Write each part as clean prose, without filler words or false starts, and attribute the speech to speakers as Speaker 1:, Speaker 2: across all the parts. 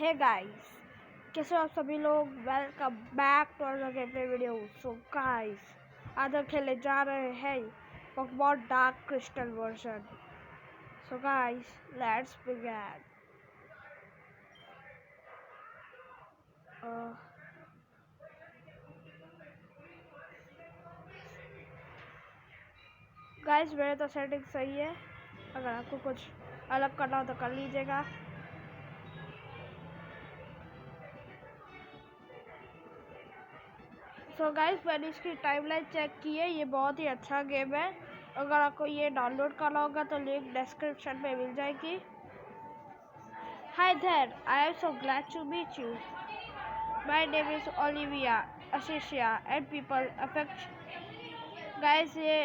Speaker 1: Hey guys, कैसे हो आप सभी लोग। Welcome back to another gameplay video. So guys, आज हम खेलने जा रहे हैं Pokemon Dark Crystal version. So guys, let's begin. Guys, मेरे तो सेटिंग सही है, अगर आपको कुछ अलग करना हो तो कर लीजिएगा। सो गाइस, मैंने इसकी टाइमलाइन चेक की है, ये बहुत ही अच्छा गेम है। अगर आपको ये डाउनलोड करना होगा तो लिंक डिस्क्रिप्शन में मिल जाएगी। Hi there, I am so glad to meet you. My name is Olivia Ashicia and people affect. Guys, ये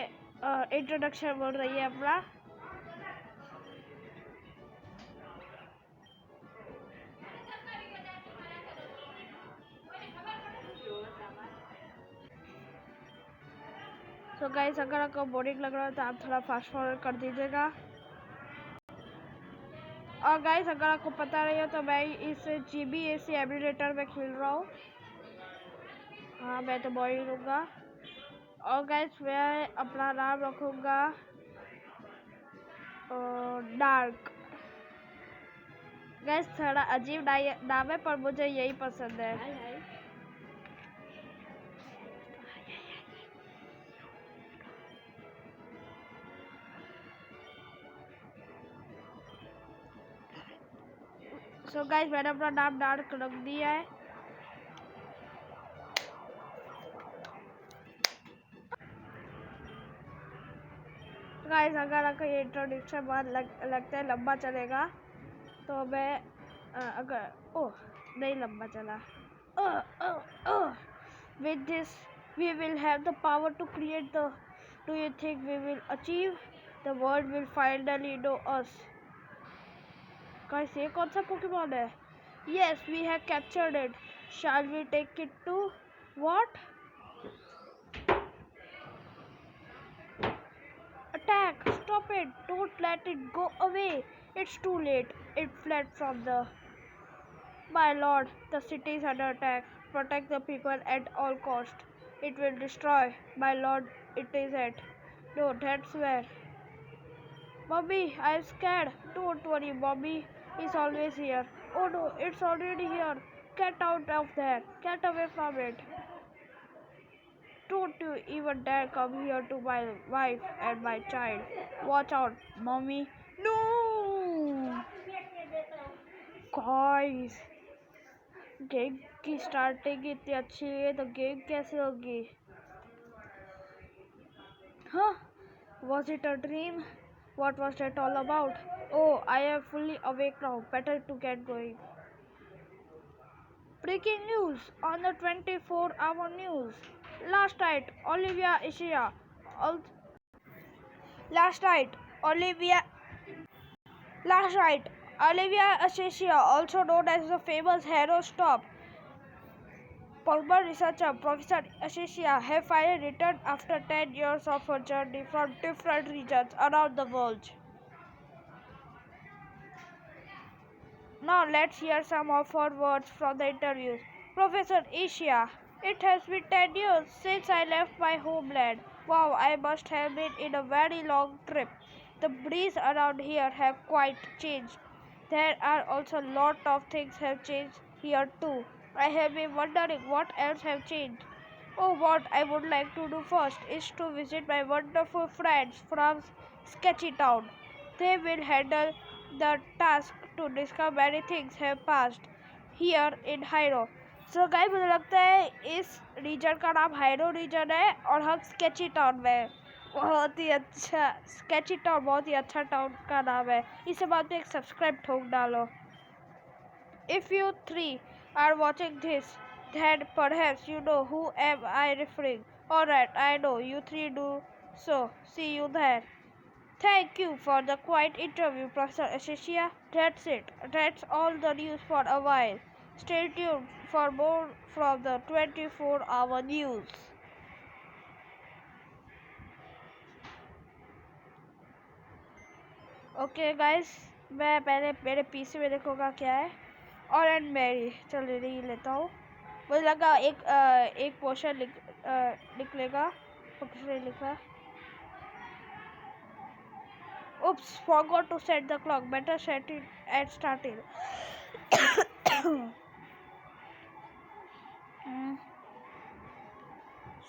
Speaker 1: इंट्रोडक्शन बोल रही है अपना। सो गाइस, अगर आपको बोरिंग लग रहा है तो आप थोड़ा फास्ट फॉरवर्ड कर दीजिएगा। और गाइस, अगर आपको पता नहीं हो तो मैं इस GBAC एमुलेटर में खेल रहा हूँ। हाँ, मैं तो बॉय लूँगा। और गाइस, मैं अपना नाम रखूँगा डार्क। गाइस, थोड़ा अजीब नाम है पर मुझे यही पसंद है। सो गाइस, मैंने अपना नाम डार्क रख दिया है। गाइस, अगर आपको ये इंट्रोडक्शन बहुत लगता है लंबा चलेगा तो मैं अगर नहीं लंबा चला। With this we will have the power to create the. Do you think we will achieve? The world will finally know us. Guys, ये कौन सा पोकेमॉन है? Yes, we have captured it. Shall we take it to what? Attack! Stop it! Don't let it go away. It's too late. It fled from the. My lord, the city is under attack. Protect the people at all cost. It will destroy. My lord, it is at. No, that's where. Mommy, I'm scared. Don't worry, Mommy is always here. Oh no, it's already here. Get out of there. Get away from it. Don't you even dare come here to my wife and my child. Watch out, Mommy. No! Guys, game की starting इतनी अच्छी है तो game कैसे होगी? हाँ, was it a dream? What was that all about? Oh, I am fully awake now. Better to get going. Breaking news on the 24-hour news. Last night, Olivia Ishia. Last night, Olivia Ashicia, also known as the famous Hero Stop, Pokemon researcher Professor Ashicia, have finally returned after 10 years of her journey from different regions around the world. Now let's hear some of her words from the interviews. Professor Ishia, it has been 10 years since I left my homeland. Wow, I must have been in a very long trip. The breeze around here have quite changed. There are also a lot of things have changed here too. I have been wondering what else have changed. Oh, what I would like to do first is to visit my wonderful friends from Sketchy Town. They will handle the task to discover many things have passed here in Hyro. So guys, मुझे लगता है इस reason का नाम हाइरो reason है और हम sketchy town में हैं। बहुत ही अच्छा स्केची टाउन, बहुत ही अच्छा टाउन का नाम है। इसे बाद में एक सब्सक्राइब ठोक डालो। If you three are watching this, then perhaps you know who am I referring. Alright, I know you three do, so see you there. Thank you for the quiet interview, Professor Ashicia. That's it. That's all the news for a while. Stay tuned for more from the 24-hour news. Okay guys, मैं पहले मेरे PC में देखूँगा क्या है और and Mary. चल रही लेता हूँ। मुझे लगा एक पोर्शन लिख लेगा। किसने लिखा? Oops, forgot to set the clock. Better set it at starting.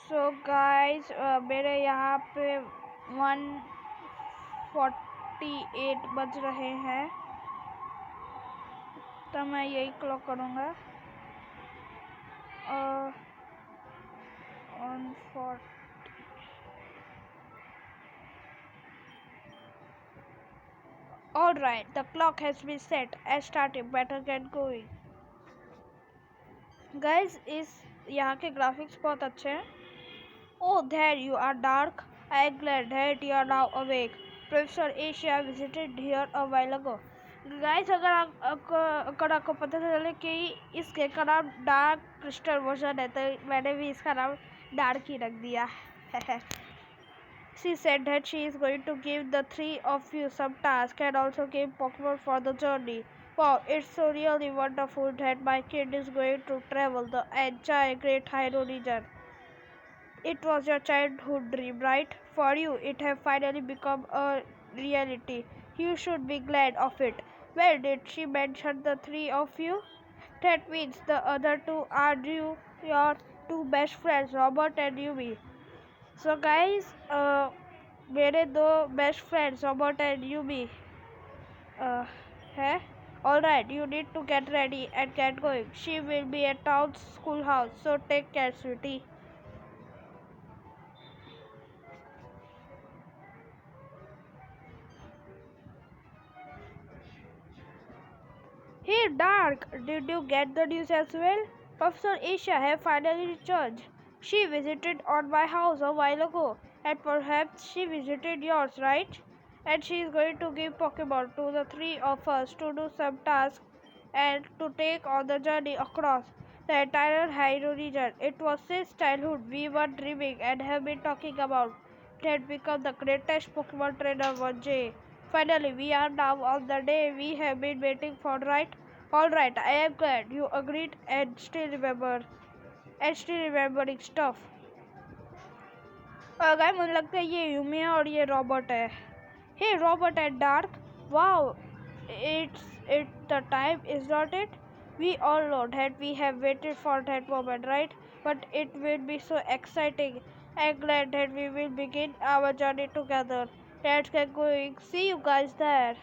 Speaker 1: So guys, मेरे यहाँ पे 1:48 बज रहे हैं, तो मैं यही क्लॉक करूँगा। 1:40। Alright, the clock has been set and started. Better get going. Guys, इस यहाँ के ग्राफिक्स बहुत अच्छे हैं। Oh, there you are, Dark. I am glad that you are now awake. Professor Asia visited here a while ago. Guys, अगर आपको पता चले कि इस केक का नाम डार्क क्रिस्टल वर्जन है, तो मैंने भी इसका नाम डार्क ही रख दिया। She said that she is going to give the three of you some tasks and also give Pokemon for the journey. Wow, it's so really wonderful that my kid is going to travel the entire Great Hyrule region. It was your childhood dream, right? For you, it has finally become a reality. You should be glad of it. Well, did she mention the three of you? That means the other two are your two best friends, Robert and Yumi. So guys, मेरे दो best friends Robert and Yumi है। Alright, you need to get ready and get going. She will be at town's schoolhouse, so take care, sweetie. Hey, Dark, did you get the news as well? Professor Asia has finally returned. She visited on my house a while ago, and perhaps she visited yours, right? And she is going to give Pokemon to the three of us to do some tasks and to take on the journey across the entire Hyrule region. It was since childhood we were dreaming and have been talking about that become the greatest Pokemon trainer one day. Finally, we are now on the day we have been waiting for, right? Alright, I am glad you agreed and still remembering stuff. Guys, मुझे लगता है ये Yumi है और ये Robert है। Hey, Robert and Dark. Wow, it's the time, is not it? We all know that we have waited for that moment, right? But it will be so exciting. I'm glad that we will begin our journey together. Let's get going. See you guys there.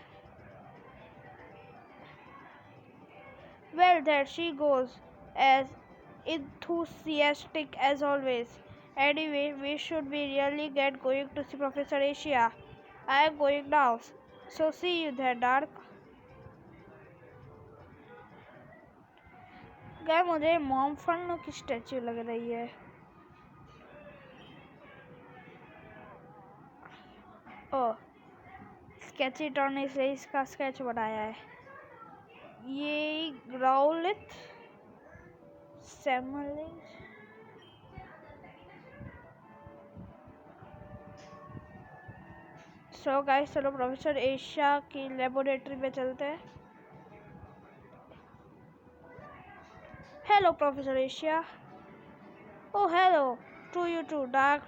Speaker 1: Well, there she goes, as enthusiastic as always. Anyway, we should be really get going to see Professor Asia. I am going now. So see you there, Dark. गए मुझे mom fun की statue लग रही है। ओह, sketchy Tourney से इसका sketch बनाया है। ये ग्राउलिथ सैमुअलिस। सो गाइस, चलो प्रोफेसर एशिया की लेबोरेटरी में चलते हैं। Hello professor Asia. Oh, hello to you too, Dark,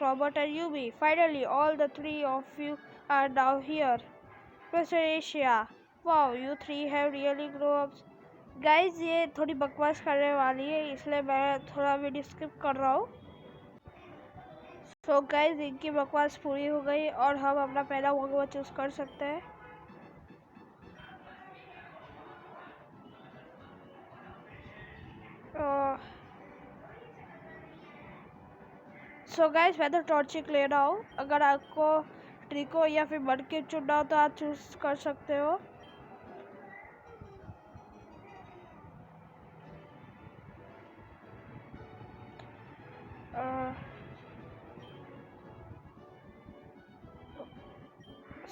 Speaker 1: Robert and Yubi. Finally, all the three of you are now here. Professor Asia. Wow, you three have really grown up. Guys, ये थोड़ी बकवास करने वाली है, इसलिए मैं थोड़ा video skip कर रहा हूँ। So guys, इनकी बकवास पूरी हो गई और हम अपना पहला Pokemon चूज कर सकते हैं। सो गाइस, मैं तो टॉर्चिक ले रहा हूँ। अगर आपको ट्रिको या फिर मडके चुनना हो तो आप चूज कर सकते हो।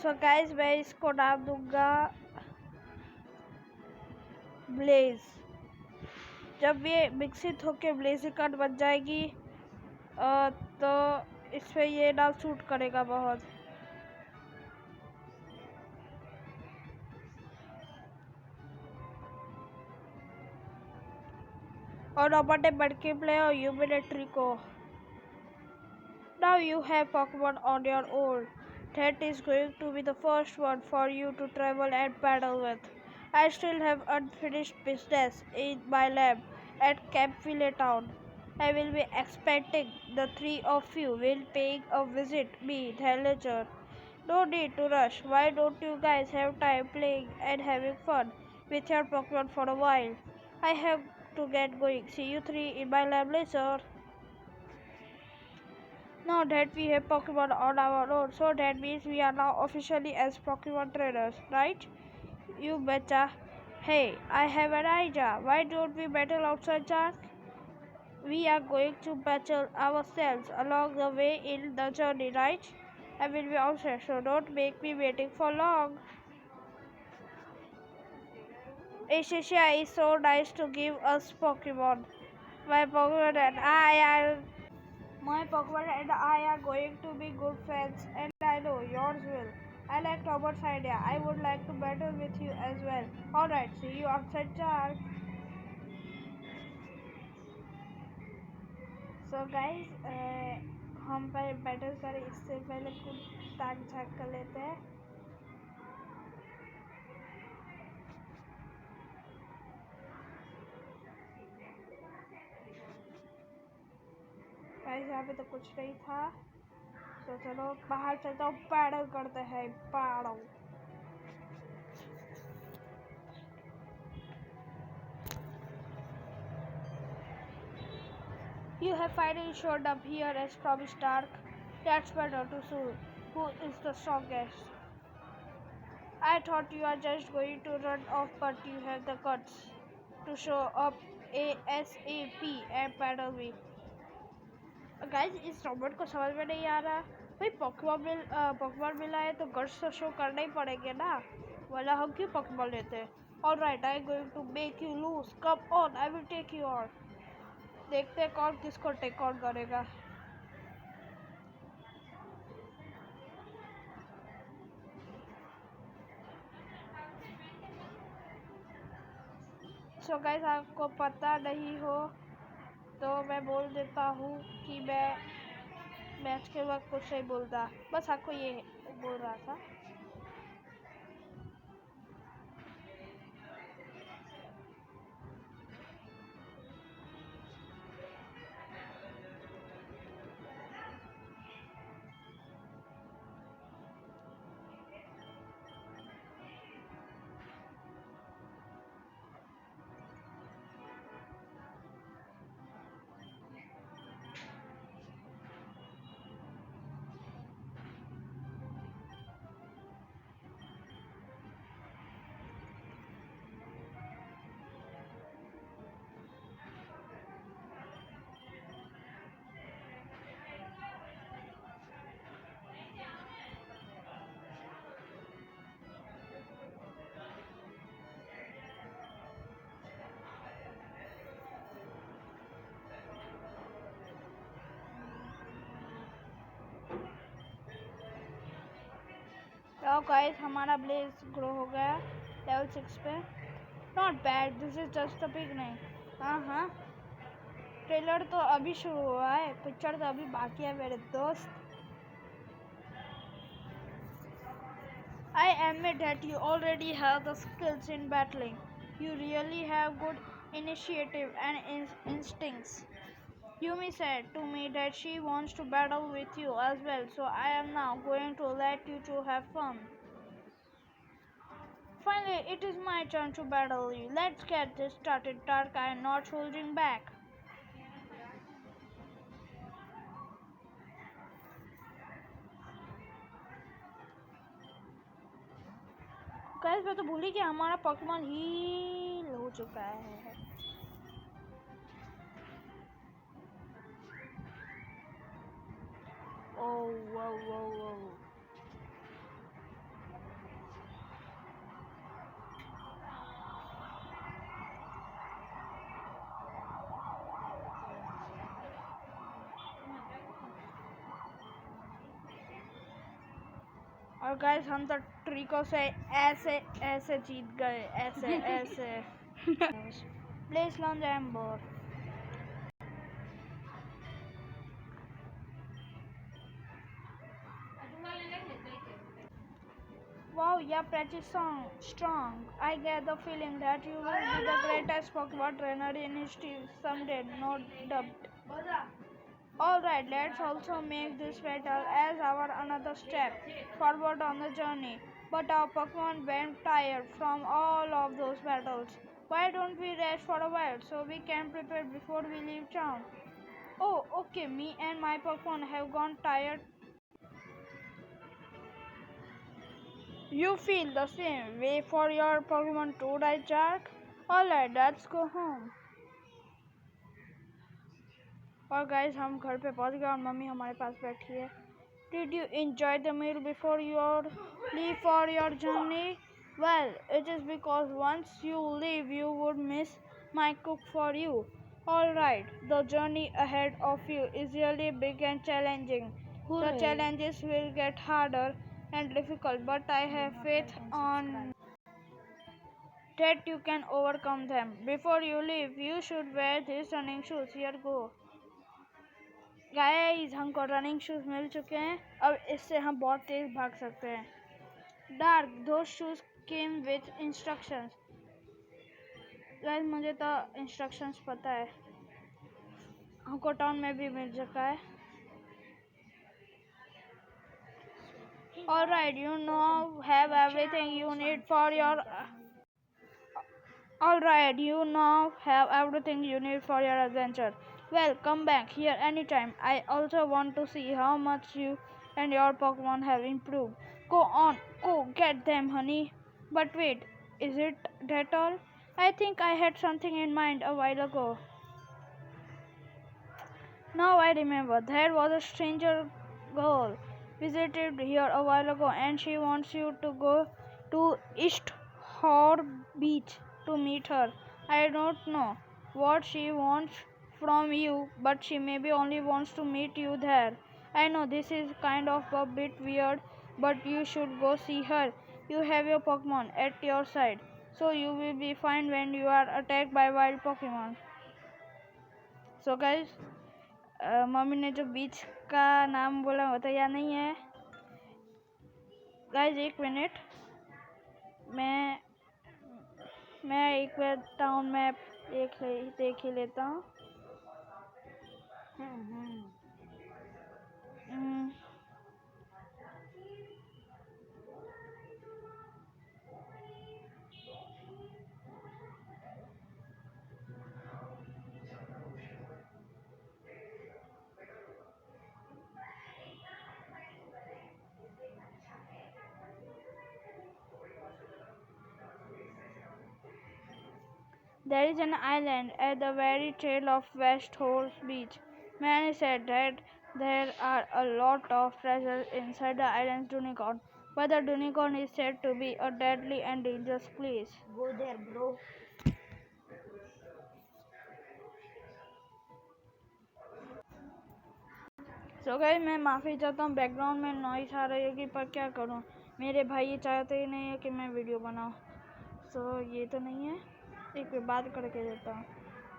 Speaker 1: सो गाइस, मैं इसको नाम दूंगा ब्लेज। जब ये विकसित होके ब्लेजिकन बन जाएगी तो इस पे ये नाम सूट करेगा बहुत। और रोबोट बड़के प्ले और you been a Trico. Now you have Pokemon on your own. That is going to be the first one for you to travel and battle with. I still have unfinished business in my lab at Campville Town. I will be expecting the three of you will paying a visit me then later. No need to rush. Why don't you guys have time playing and having fun with your Pokemon for a while? I have to get going. See you three in my lab later. Now that we have Pokemon on our own, so that means we are now officially as Pokemon trainers, right? You betcha. Hey, I have an idea. Why don't we battle outside Jack? We are going to battle ourselves along the way in the journey, right? I will be outside, so don't make me waiting for long. Asia is so nice to give us Pokemon. My Pokemon and I are My Pokemon and I are going to be good friends, and I know yours will. I like Robert's idea. I would like to battle with you as well. Alright, see you outside Chark. So guys, हम पर battle करें इससे पहले कुछ ताक झाक कर लेते हैं. गाइस यहाँ पे तो कुछ नहीं था, तो चलो बाहर चलता हूँ, बैटल करते हैं. Battle. You have finally showed up here as promised, Dark. That's better to see who is the strongest. I thought you are just going to run off, but you have the guts to show up ASAP and battle me. Guys, इस robot को समझ में नहीं आ रहा. भाई Pokemon मिला है तो गट्स तो शो करना ही पड़ेंगे ना, वरना हम क्यों पोकेमॉन लेते हैं. Alright, I am going to make you lose. Come on, I will take you on. देखते हैं कौन किसको टेक ऑन करेगा. सो गाइस, आपको पता नहीं हो तो मैं बोल देता हूँ कि मैं मैच के वक्त कुछ नहीं बोलता, बस आपको ये बोल रहा था. तो गाइस, हमारा ब्लेज ग्रो हो गया लेवल 6 पे. Not bad, this is just the beginning. हाँ, ट्रेलर तो अभी शुरू हुआ है, पिक्चर तो अभी बाकी है मेरे दोस्त. I admit that you already have the skills in battling. You really have good initiative and instincts. Yumi said to me that she wants to battle with you as well, so I am now going to let you two have fun. Finally, it is my turn to battle you. Let's get this started, Dark. I am not holding back. Guys, मैं तो भूल ही गया हमारा Pokemon heal हो चुका है. Oh. और guys, हम तो ट्रिको से ऐसे जीत गए, ऐसे. Place launch amber. Wow, you're pretty strong. I get the feeling that you will be the greatest Pokemon trainer in history someday, no doubt. Alright, let's also make this battle as our another step forward on the journey. But our Pokemon went tired from all of those battles. Why don't we rest for a while so we can prepare before we leave town? Oh, okay, me and my Pokemon have gone tired. You feel the same way for your Pokemon too, right, Jack? Alright, let's go home. और guys हम घर पे पहुंच गए और mummy हमारे पास बैठी है. Did you enjoy the meal before you leave for your journey? Well, it is because once you leave, you would miss my cook for you. Alright, the journey ahead of you is really big and challenging. The challenges will get harder and difficult, but I have faith on that you can overcome them. Before you leave, you should wear these running shoes. Here go. Guys हमको running shoes मिल चुके हैं. अब इससे हम बहुत तेज भाग सकते हैं. डार्क दो shoes came with instructions. Guys मुझे तो इंस्ट्रक्शंस पता है. हमको टाउन में भी मिल चुका है. Alright, you now have everything you need for your Alright, you now have everything you need for your adventure. Well, come back here anytime. I also want to see how much you and your Pokemon have improved. Go on, go get them, honey. But wait, is it that all? I think I had something in mind a while ago. Now I remember, there was a stranger girl visited here a while ago and she wants you to go to East Hor Beach to meet her. I don't know what she wants from you, but she maybe only wants to meet you there. I know this is kind of a bit weird, but you should go see her. You have your Pokemon at your side, so you will be fine when you are attacked by wild Pokemon. So guys, mummy ने जो बीच का नाम बोला वो तो याद नहीं है. गाइस एक मिनट, मैं एक बार टाउन मैप देख ही लेता हूँ. There is an island at the very tail of West Horse Beach. Many said that there are a lot of treasure inside the island's Dunicorn, but the Dunicorn is said to be a deadly and dangerous place. Go there, bro. So guys, मैं माफ़ी चाहता हूँ background में noise आ रही होगी, पर क्या करूँ, मेरे भाई ये चाहते ही नहीं है कि मैं वीडियो बनाऊँ. सो ये तो नहीं है, एक पे बात करके देता हूँ.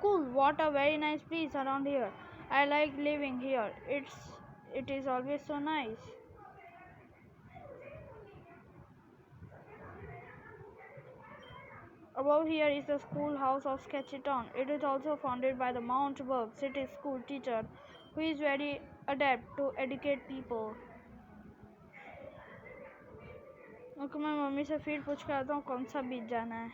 Speaker 1: Cool, what a very nice place around here. I like living here. It is always so nice. Above here is the schoolhouse of Sketchytown. It is also founded by the Mount Burke City School teacher, who is very adept to educate people. Okay, मैं mummy से फिर पूछ कर आता हूँ कौन सा बीच जाना है.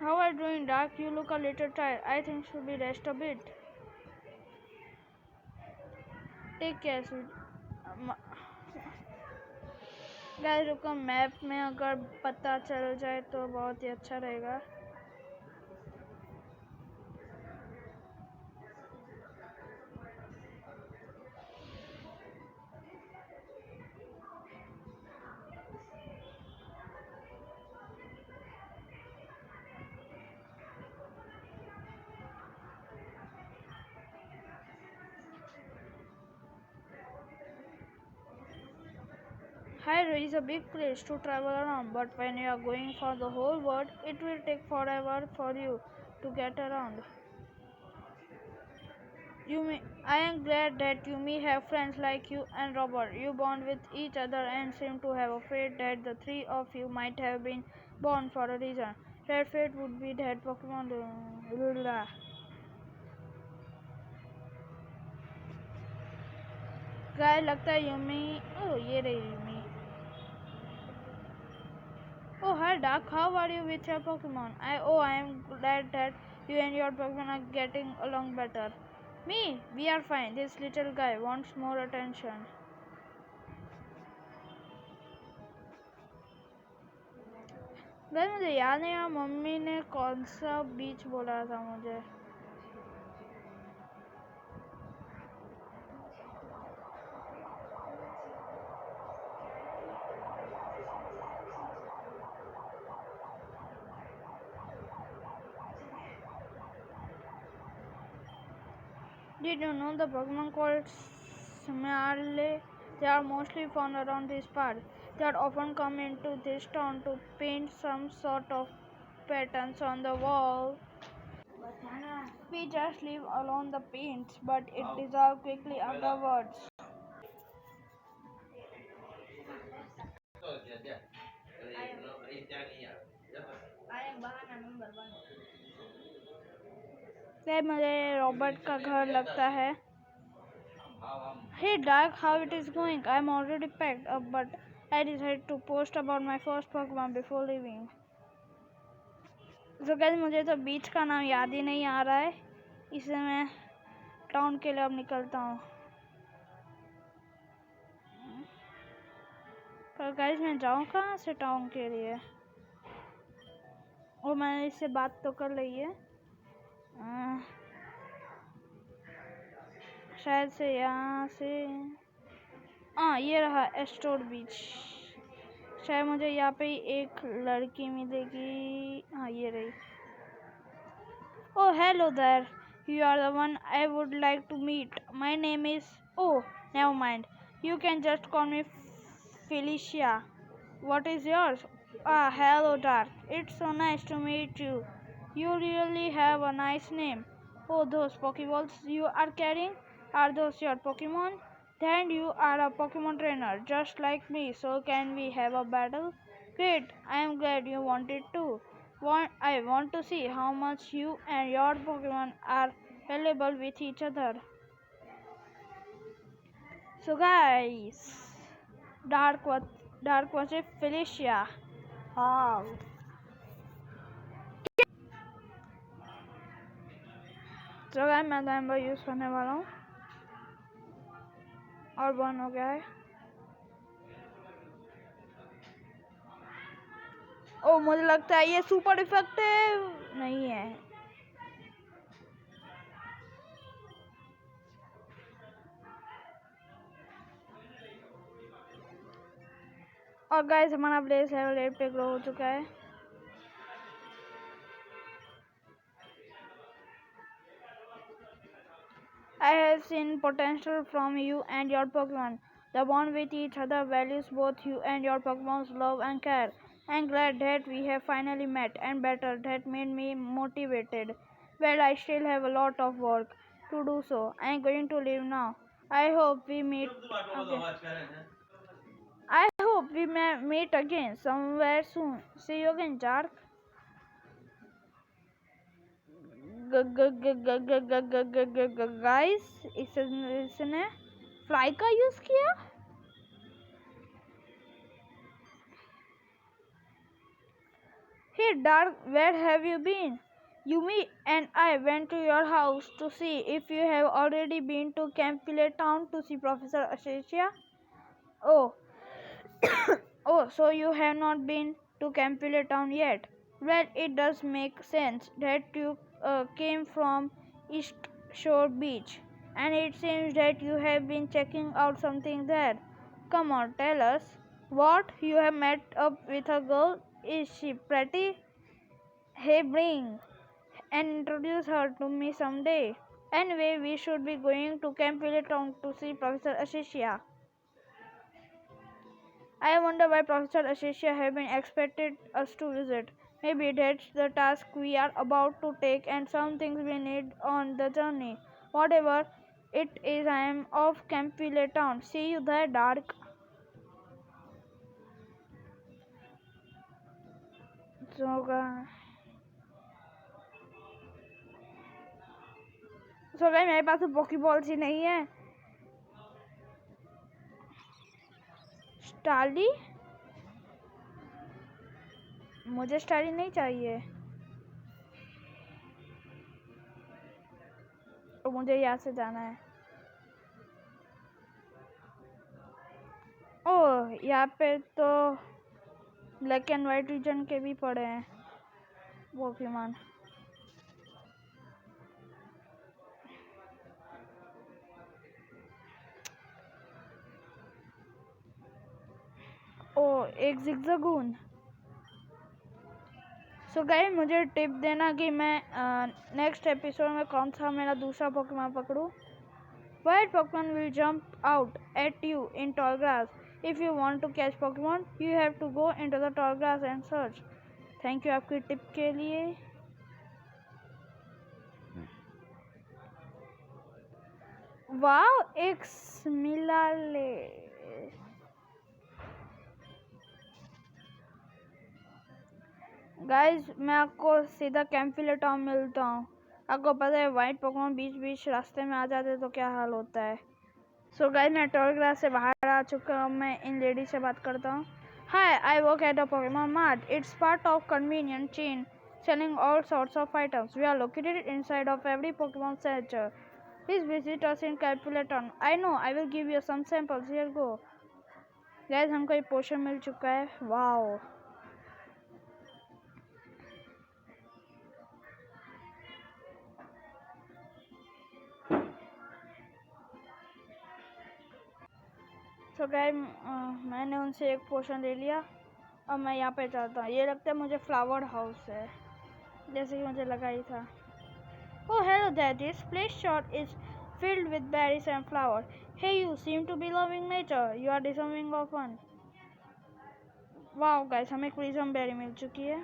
Speaker 1: How are you doing, Dark? You look a little tired. I think should be rest a bit. Take care, sweet. Guys रुको, मैप में अगर पता चल जाए तो बहुत ही अच्छा रहेगा. Hyrule is a big place to travel around, but when you are going for the whole world, it will take forever for you to get around. I am glad that you may have friends like you and Robert. You bond with each other and seem to have a fate that the three of you might have been born for a reason. That fate would be that Pokemon. गाय लगता है Yumi ओह ये रही Yumi oh hi Doc, how are you with your Pokemon? I am glad that you and your Pokemon are getting along better. Me, we are fine. This little guy wants more attention. Guys मुझे याद नहीं है mummy ने कौन सा बीच बोला था मुझे Did you know the Pokemon called Smeargle? They are mostly found around this part. They are often come into this town to paint some sort of patterns on the wall. We just leave alone the paints, but it dissolves quickly afterwards. मुझे Robert का घर लगता है Hey Doug, how it is going? I'm already packed up, but I decided to post about my first Pokemon before leaving. So guys, मुझे तो बीच का नाम याद ही नहीं आ रहा है इसलिए मैं टाउन के लिए अब निकलता हूँ पर गाइस मैं जाऊँ कहाँ से टाउन के लिए और मैंने इससे बात तो कर ली है शायद से यहाँ से हाँ ये रहा एस्टोर बीच शायद मुझे यहाँ पे एक लड़की मिलेगी हाँ ये रही Oh hello there, you are the one I would like to meet. My name is oh never mind, you can just call me Felicia. What is yours? Ah hello Dark, it's so nice to meet you. You really have a nice name. Oh those Pokeballs you are carrying, are those your Pokemon? Then you are a Pokemon trainer just like me, so can we have a battle? Great, I am glad you wanted to. I want to see how much you and your Pokemon are valuable with each other. So guys, Dark was a Felicia. Wow. So guys, मैं number use करने वाला हूँ और बंद हो गया है ओ मुझे लगता है ये सुपर इफेक्टिव नहीं है और गाइस हमारा प्लेस लेवल 8 पे ग्रो हो चुका है I have seen potential from you and your Pokemon. The bond with each other values both you and your Pokemon's love and care. I'm glad that we have finally met and better that made me motivated. Well, I still have a lot of work to do so. I'm going to leave now. I hope we meet again. I hope we may meet again somewhere soon. See you again, Jark. Guys इसने fly का use किया Hey Dark, where have you been? Yumi and I went to your house to see if you have already been to Campile Town to see Professor Ashesia. Oh, oh, so you have not been to Campile Town yet. Well, it does make sense that you came from East Shore Beach, and it seems that you have been checking out something there. Come on, tell us. What? You have met up with a girl? Is she pretty? Hey, bring and introduce her to me someday. Anyway, we should be going to Campile Town to see Professor Ashesia. I wonder why Professor Ashesia have been expected us to visit. Maybe that's the task we are about to take and some things we need on the journey. Whatever it is, I am off Campville Town. See you there, Dark. So guys मेरे पास तो Poké Balls ही नहीं है. स्टाली, मुझे स्टाली नहीं चाहिए. तो मुझे यहाँ से जाना है. ओह, यहाँ पे तो ब्लैक एंड वाइट रीजन के भी पड़े हैं पोकेमॉन. ओह, एक जिगजागून. सो गाइस मुझे टिप देना कि मैं नेक्स्ट एपिसोड में कौन सा मेरा दूसरा Pokemon पकड़ूं. White Pokemon will jump out at you in tall grass. If you want to catch Pokemon, you have to go into the tall grass and search. Thank you आपकी tip के लिए. Wow, एक स्मिलाले. Guys मैं आपको सीधा कैंपविले town मिलता हूँ. आपको पता है वाइट पोकेमॉन बीच बीच रास्ते में आ जाते तो क्या हाल होता है. सो गाइस मैं टॉल ग्रास से बाहर आ चुका हूँ. मैं इन लेडी से बात करता हूँ. Hi, I work at a Pokemon mart. It's part of convenient chain selling all sorts of items. We are located inside of every Pokemon center. Please visit us in Caterpillar Town. I know, I will give you some samples. Here go. Guys हमको एक पोशन मिल चुका है. Wow. तो guys मैंने उनसे एक पोशन ले लिया और मैं यहाँ पे चलता हूँ. ये लगता है मुझे फ्लावर हाउस है, जैसे कि मुझे लगा ही था. Oh, hello there. This place shop is filled with berries and flowers. Hey, you seem to be loving nature. You are deserving of fun. Wow, guys, हमें प्रिज्म बेरी मिल चुकी है.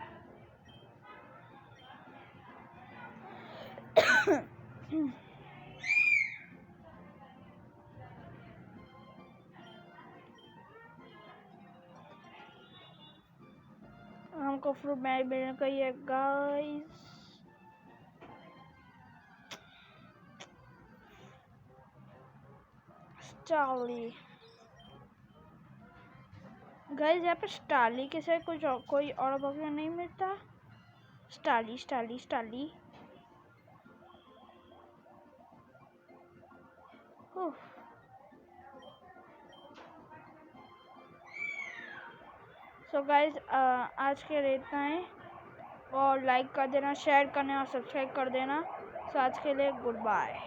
Speaker 1: हमको फ्रूट बेरी मिलने का ही है गाइस. स्टाली गाइस, यहाँ पे स्टाली के साथ कुछ कोई और पोकेमॉन नहीं मिलता. स्टाली स्टाली स्टाली. सो गाइस आज के लिए इतना है. और लाइक कर देना, शेयर करना और सब्सक्राइब कर देना. सो आज के लिए गुड बाय.